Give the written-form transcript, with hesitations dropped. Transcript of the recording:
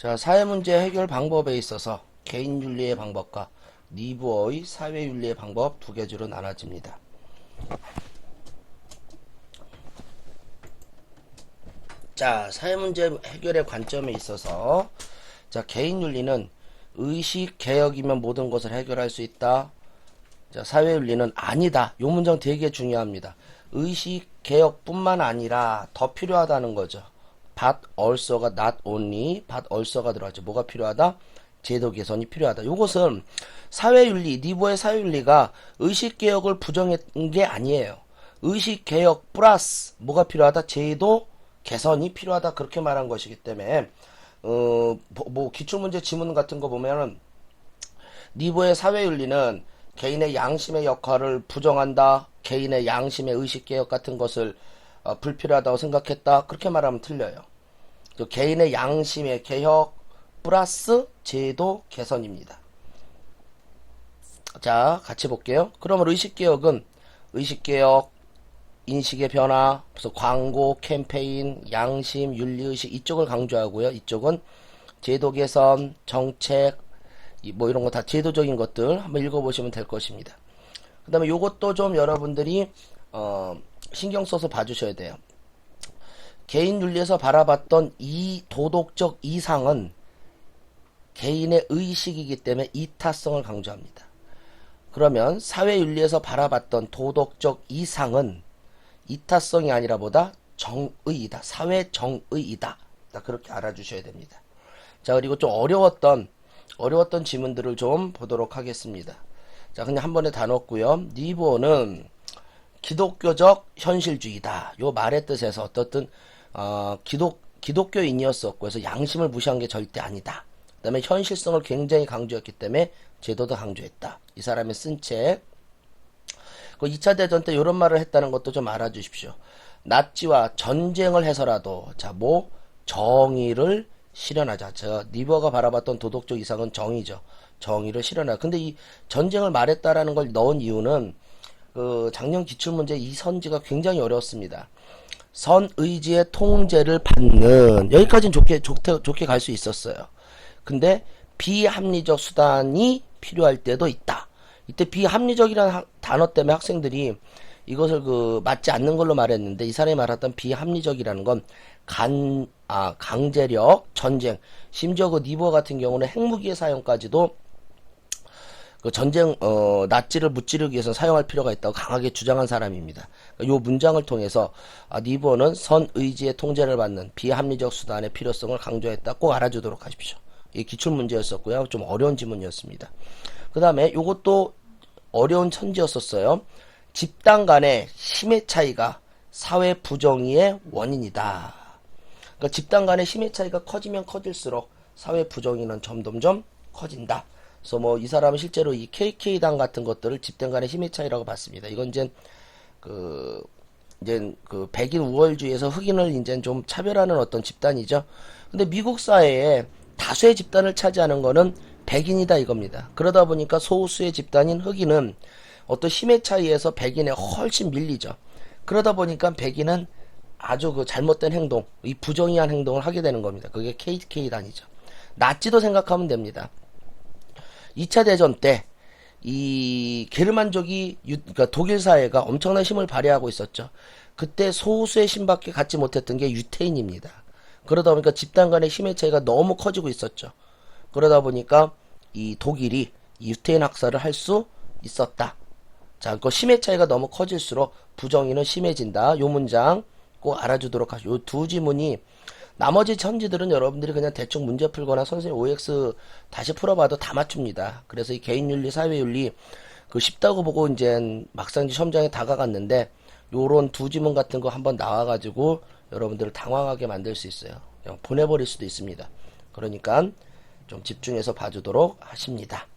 자, 사회문제 해결 방법에 있어서 개인윤리의 방법과 니부어의 사회윤리의 방법 두 개주로 나눠집니다. 자, 사회문제 해결의 관점에 있어서 자, 개인윤리는 의식개혁이면 모든 것을 해결할 수 있다. 자, 사회윤리는 아니다. 요 문장 되게 중요합니다. 의식개혁뿐만 아니라 더 필요하다는 거죠. but also가 not only, but also가 들어가죠. 뭐가 필요하다? 제도 개선이 필요하다. 요것은 사회윤리, 니부의 사회윤리가 의식개혁을 부정한 게 아니에요. 의식개혁 플러스 뭐가 필요하다? 제도 개선이 필요하다. 그렇게 말한 것이기 때문에 기출문제 지문 같은 거 보면은 니부의 사회윤리는 개인의 양심의 역할을 부정한다. 개인의 양심의 의식개혁 같은 것을 불필요하다고 생각했다. 그렇게 말하면 틀려요. 개인의 양심의 개혁 플러스 제도 개선입니다. 자, 같이 볼게요. 그러면 의식개혁은 의식개혁, 인식의 변화, 그래서 광고, 캠페인, 양심, 윤리의식 이쪽을 강조하고요. 이쪽은 제도 개선, 정책, 뭐 이런 거 다 제도적인 것들 한번 읽어보시면 될 것입니다. 그 다음에 요것도 좀 여러분들이 신경 써서 봐주셔야 돼요. 개인 윤리에서 바라봤던 이 도덕적 이상은 개인의 의식이기 때문에 이타성을 강조합니다. 그러면 사회 윤리에서 바라봤던 도덕적 이상은 이타성이 아니라 보다 정의이다. 사회 정의이다. 그렇게 알아주셔야 됩니다. 자, 그리고 좀 어려웠던 지문들을 좀 보도록 하겠습니다. 자, 그냥 한 번에 다 넣었고요. 니부어는 기독교적 현실주의다. 요 말의 뜻에서 어떻든 기독교인이었었고 그래서 양심을 무시한 게 절대 아니다. 그 다음에 현실성을 굉장히 강조했기 때문에 제도도 강조했다. 이 사람이 쓴 책. 그 2차 대전 때 이런 말을 했다는 것도 좀 알아주십시오. 나치와 전쟁을 해서라도 정의를 실현하자. 니버가 바라봤던 도덕적 이상은 정의죠. 정의를 실현하자. 근데 이 전쟁을 말했다라는 걸 넣은 이유는 작년 기출문제 이 선지가 굉장히 어려웠습니다. 선의지의 통제를 받는 여기까지는 좋게 갈 수 있었어요. 근데 비합리적 수단이 필요할 때도 있다. 이때 비합리적이라는 단어 때문에 학생들이 이것을 맞지 않는 걸로 말했는데 이 사람이 말했던 비합리적이라는 건 강제력, 전쟁, 심지어 니버 같은 경우는 핵무기의 사용까지도 전쟁 나치를 무찌르기 위해서 사용할 필요가 있다고 강하게 주장한 사람입니다. 이 문장을 통해서 니버는 선의지의 통제를 받는 비합리적 수단의 필요성을 강조했다. 꼭 알아주도록 하십시오. 이 기출문제였었고요. 좀 어려운 지문이었습니다. 그 다음에 이것도 어려운 천지였었어요. 집단 간의 힘의 차이가 사회 부정의의 원인이다. 그러니까 집단 간의 힘의 차이가 커지면 커질수록 사회 부정의는 점점점 커진다. 그래서 이 사람은 실제로 이 KK당 같은 것들을 집단 간의 힘의 차이라고 봤습니다. 이건 이제 백인 우월주의에서 흑인을 이제 좀 차별하는 어떤 집단이죠. 근데 미국 사회에 다수의 집단을 차지하는 거는 백인이다 이겁니다. 그러다 보니까 소수의 집단인 흑인은 어떤 힘의 차이에서 백인에 훨씬 밀리죠. 그러다 보니까 백인은 아주 잘못된 행동, 이 부정의한 행동을 하게 되는 겁니다. 그게 KK단이죠. 나치도 생각하면 됩니다. 2차 대전 때 이 게르만족이 그러니까 독일 사회가 엄청난 힘을 발휘하고 있었죠. 그때 소수의 힘밖에 갖지 못했던 게 유태인입니다. 그러다 보니까 집단 간의 힘의 차이가 너무 커지고 있었죠. 그러다 보니까 이 독일이 유태인 학살을 할 수 있었다. 자, 그 힘의 차이가 너무 커질수록 부정의는 심해진다. 요 문장 꼭 알아주도록 하시오. 요 두 지문이 나머지 천지들은 여러분들이 그냥 대충 문제 풀거나 선생님 OX 다시 풀어봐도 다 맞춥니다. 그래서 이 개인윤리, 사회윤리 쉽다고 보고 이제 막상 시험장에 다가갔는데 요런 두 지문 같은 거 한번 나와가지고 여러분들을 당황하게 만들 수 있어요. 그냥 보내버릴 수도 있습니다. 그러니까 좀 집중해서 봐주도록 하십니다.